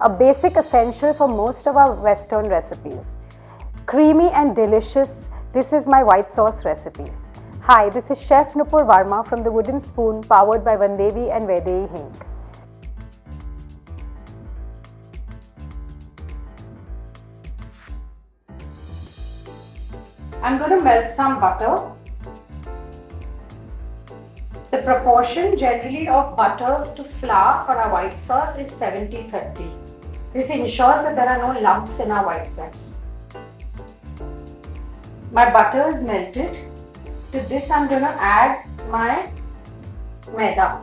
a basic essential for most of our Western recipes. Creamy and delicious, this is my white sauce recipe. Hi, this is Chef Nupur Varma from the Wooden Spoon, powered by Vandevi and Vaidehi Hing. I'm going to melt some butter. The proportion generally of butter to flour for our white sauce is 70-30. This ensures that there are no lumps in our white sauce. My butter is melted. To this I'm going to add my Maida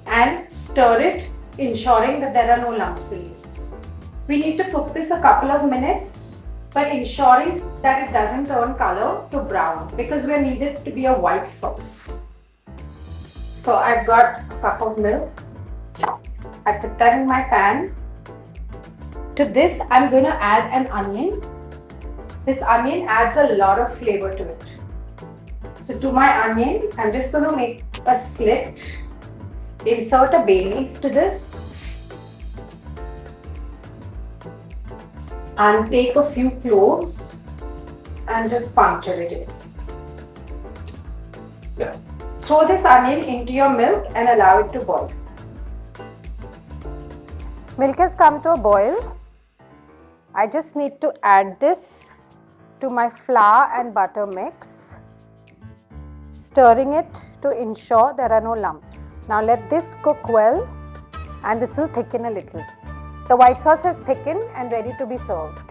and stir it, ensuring that there are no lumps in this. We need to cook this a couple of minutes, but ensuring that it doesn't turn color to brown, because we need it to be a white sauce. So I've got a cup of milk. I put that in my pan. To this I'm going to add an onion. This onion adds a lot of flavor to it. So to my onion, I'm just going to make a slit, insert a bay leaf to this, and take a few cloves and just puncture it in. Yeah. Throw this onion into your milk and allow it to boil. Milk has come to a boil. I just need to add this to my flour and butter mix, stirring it to ensure there are no lumps. Now let this cook well, and this will thicken a little. The white sauce has thickened and ready to be served.